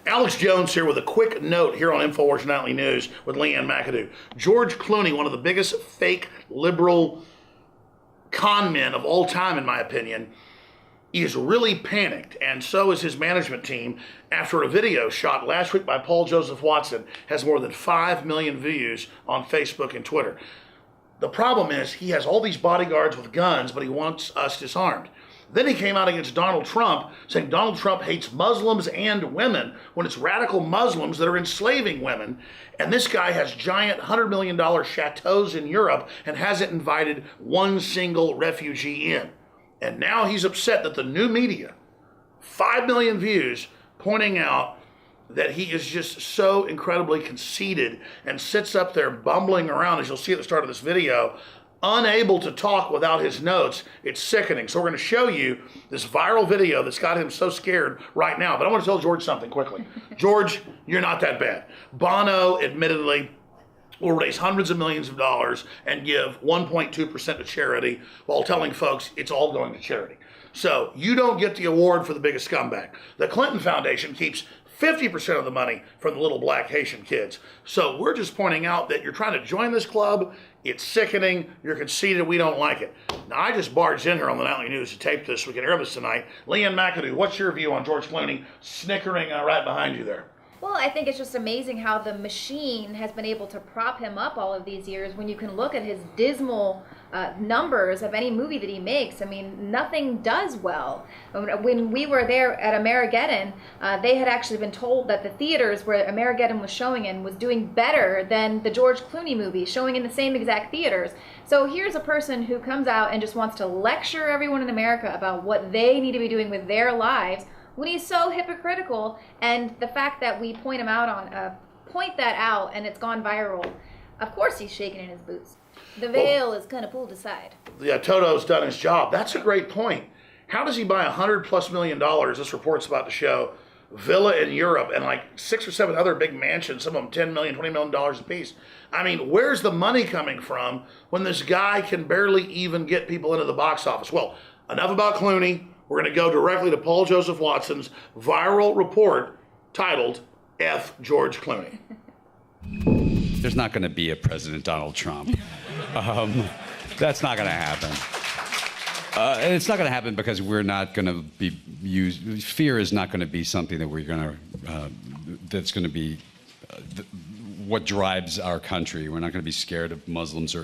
Alex Jones here with a quick note here on InfoWars Nightly News with Leanne McAdoo. George Clooney, one of the biggest fake liberal con men of all time, in my opinion, is really panicked, and so is his management team, after a video shot last week by Paul Joseph Watson has more than 5 million views on Facebook and Twitter. The problem is he has all these bodyguards with guns, but he wants us disarmed. Then he came out against Donald Trump, saying Donald Trump hates Muslims and women, when it's radical Muslims that are enslaving women. And this guy has giant $100 million chateaus in Europe and hasn't invited one single refugee in. And now he's upset that the new media, 5 million views, pointing out that he is just so incredibly conceited and sits up there bumbling around, as you'll see at the start of this video, unable to talk without his notes. It's sickening. So we're going to show you this viral video that's got him so scared right now. But I want to tell George something quickly. George, you're not that bad. Bono, admittedly, will raise hundreds of millions of dollars and give 1.2% to charity while telling folks it's all going to charity. So you don't get the award for the biggest scumbag. The Clinton Foundation keeps 50% of the money from the little black Haitian kids. So we're just pointing out that you're trying to join this club. It's sickening. You're conceited. We don't like it. Now, I just barged in here on the Nightly News to tape this. We can air this tonight. Leanne McAdoo, what's your view on George Clooney snickering right behind you there? Well, I think it's just amazing how the machine has been able to prop him up all of these years when you can look at his dismal numbers of any movie that he makes. I mean, nothing does well. When we were there at Amerigeddon, they had actually been told that the theaters where Amerigeddon was showing in was doing better than the George Clooney movie, showing in the same exact theaters. So here's a person who comes out and just wants to lecture everyone in America about what they need to be doing with their lives, when he's so hypocritical. And the fact that we point that out and it's gone viral, of course he's shaking in his boots. The veil is kind of pulled aside. Yeah, Toto's done his job. That's a great point. How does he buy $100+ million, this report's about to show, villa in Europe and like 6 or 7 other big mansions, some of them $10 million, $20 million a piece? I mean, where's the money coming from when this guy can barely even get people into the box office? Well, enough about Clooney. We're going to go directly to Paul Joseph Watson's viral report titled F. George Clooney. There's not going to be a President Donald Trump. That's not going to happen. And it's not going to happen because we're not going to be used. Fear is not going to be something that we're going to, that's going to be what drives our country. We're not going to be scared of Muslims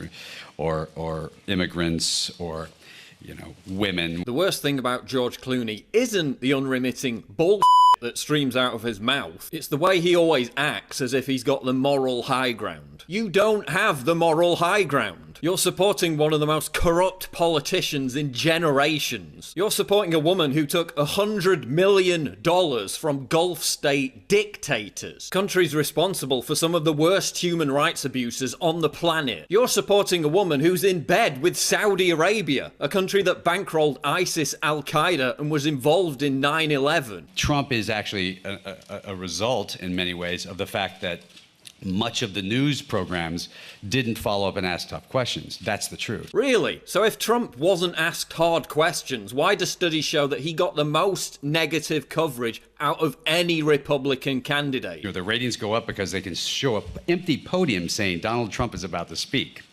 or immigrants or, you know, women. The worst thing about George Clooney isn't the unremitting bullshit that streams out of his mouth. It's the way he always acts as if he's got the moral high ground. You don't have the moral high ground. You're supporting one of the most corrupt politicians in generations. You're supporting a woman who took $100 million from Gulf state dictators, countries responsible for some of the worst human rights abuses on the planet. You're supporting a woman who's in bed with Saudi Arabia, a country that bankrolled ISIS, Al-Qaeda, and was involved in 9/11. Trump is actually a result, in many ways, of the fact that much of the news programs didn't follow up and ask tough questions. That's the truth. Really? So if Trump wasn't asked hard questions, why do studies show that he got the most negative coverage out of any Republican candidate? You know, the ratings go up because they can show up empty podiums saying Donald Trump is about to speak,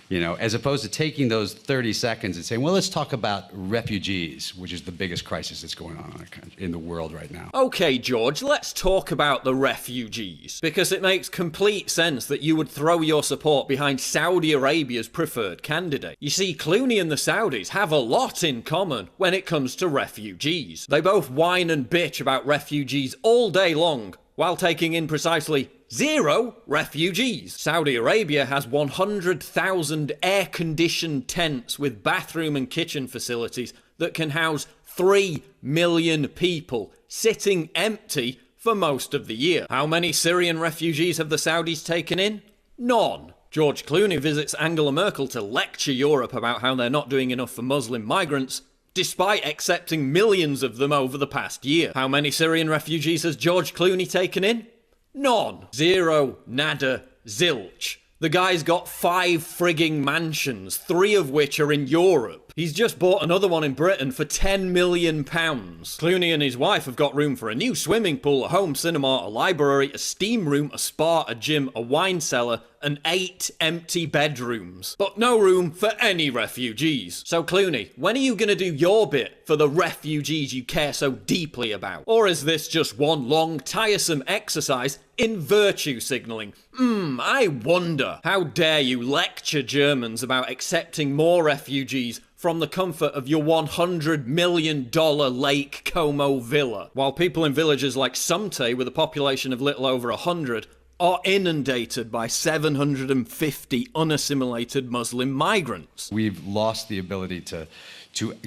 you know, as opposed to taking those 30 seconds and saying, well, let's talk about refugees, which is the biggest crisis that's going on in the world right now. Okay, George, let's talk about the refugees, because it makes complete sense that you would throw your support behind Saudi Arabia's preferred candidate. You see, Clooney and the Saudis have a lot in common when it comes to refugees. They both whine and bitch about refugees all day long, while taking in precisely 0 refugees. Saudi Arabia has 100,000 air-conditioned tents with bathroom and kitchen facilities that can house 3 million people, sitting empty for most of the year. How many Syrian refugees have the Saudis taken in? None. George Clooney visits Angela Merkel to lecture Europe about how they're not doing enough for Muslim migrants, despite accepting millions of them over the past year. How many Syrian refugees has George Clooney taken in? None. 0, nada, zilch. The guy's got 5 frigging mansions, 3 of which are in Europe. He's just bought another one in Britain for £10 million. Clooney and his wife have got room for a new swimming pool, a home cinema, a library, a steam room, a spa, a gym, a wine cellar, and 8 empty bedrooms. But no room for any refugees. So Clooney, when are you gonna do your bit for the refugees you care so deeply about? Or is this just one long, tiresome exercise in virtue signalling? I wonder. How dare you lecture Germans about accepting more refugees from the comfort of your $100 million Lake Como villa, while people in villages like Sumte, with a population of little over 100, are inundated by 750 unassimilated Muslim migrants. We've lost the ability to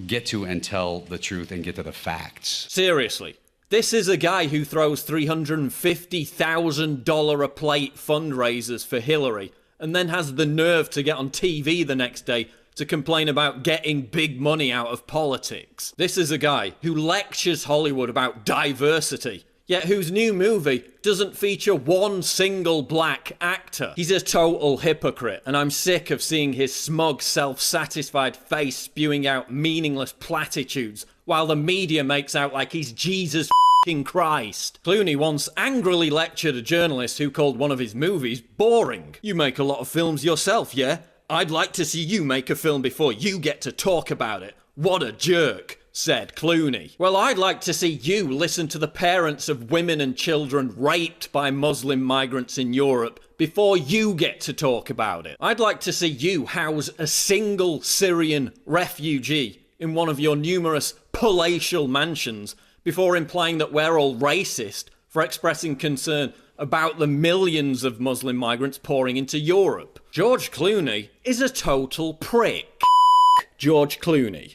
get to and tell the truth and get to the facts. Seriously. This is a guy who throws $350,000 a plate fundraisers for Hillary and then has the nerve to get on TV the next day to complain about getting big money out of politics. This is a guy who lectures Hollywood about diversity, yet whose new movie doesn't feature one single black actor. He's a total hypocrite, and I'm sick of seeing his smug, self-satisfied face spewing out meaningless platitudes while the media makes out like he's Jesus f***ing Christ. Clooney once angrily lectured a journalist who called one of his movies boring. You make a lot of films yourself, yeah? I'd like to see you make a film before you get to talk about it. What a jerk, said Clooney. Well, I'd like to see you listen to the parents of women and children raped by Muslim migrants in Europe before you get to talk about it. I'd like to see you house a single Syrian refugee in one of your numerous palatial mansions before implying that we're all racist for expressing concern about the millions of Muslim migrants pouring into Europe. George Clooney is a total prick. George Clooney.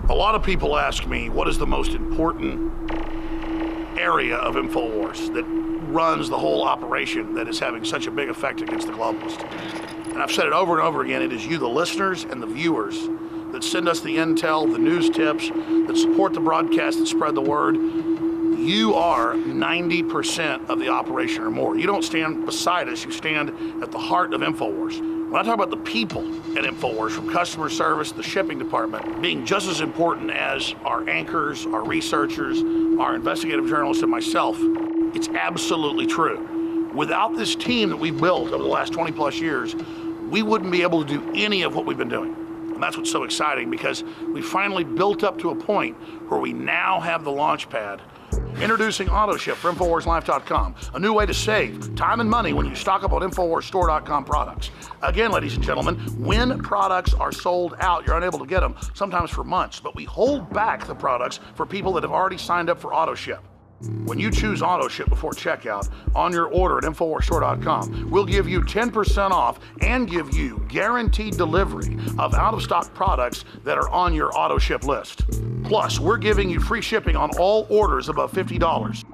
A lot of people ask me, what is the most important area of InfoWars that runs the whole operation that is having such a big effect against the globalists? And I've said it over and over again, it is you, the listeners and the viewers, that send us the intel, the news tips, that support the broadcast, that spread the word. You are 90% of the operation or more. You don't stand beside us, you stand at the heart of InfoWars. When I talk about the people at InfoWars, from customer service, the shipping department, being just as important as our anchors, our researchers, our investigative journalists, and myself, it's absolutely true. Without this team that we've built over the last 20 plus years, we wouldn't be able to do any of what we've been doing. And that's what's so exciting, because we finally built up to a point where we now have the launch pad. Introducing AutoShip for InfoWarsLife.com, a new way to save time and money when you stock up on InfoWarsStore.com products. Again, ladies and gentlemen, when products are sold out, you're unable to get them, sometimes for months, but we hold back the products for people that have already signed up for AutoShip. When you choose AutoShip before checkout on your order at InfoWarsStore.com, we'll give you 10% off and give you guaranteed delivery of out-of-stock products that are on your AutoShip list. Plus, we're giving you free shipping on all orders above $50.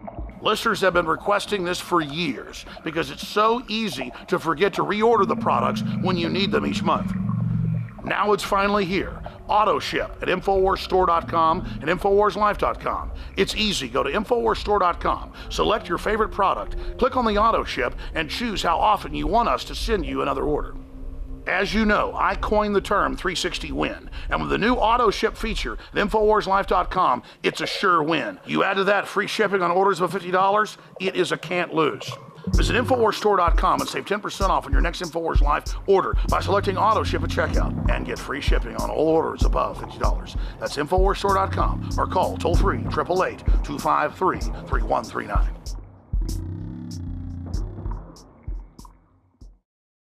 Listeners have been requesting this for years because it's so easy to forget to reorder the products when you need them each month. Now it's finally here. AutoShip at InfoWarsStore.com and InfoWarsLife.com. It's easy. Go to InfoWarsStore.com, select your favorite product, click on the AutoShip, and choose how often you want us to send you another order. As you know, I coined the term 360 win, and with the new AutoShip feature at InfoWarsLife.com, it's a sure win. You add to that free shipping on orders of $50, it is a can't lose. Visit InfoWarsStore.com and save 10% off on your next InfoWars Life order by selecting AutoShip at checkout and get free shipping on all orders above $50. That's InfoWarsStore.com or call toll-free 888-253-3139.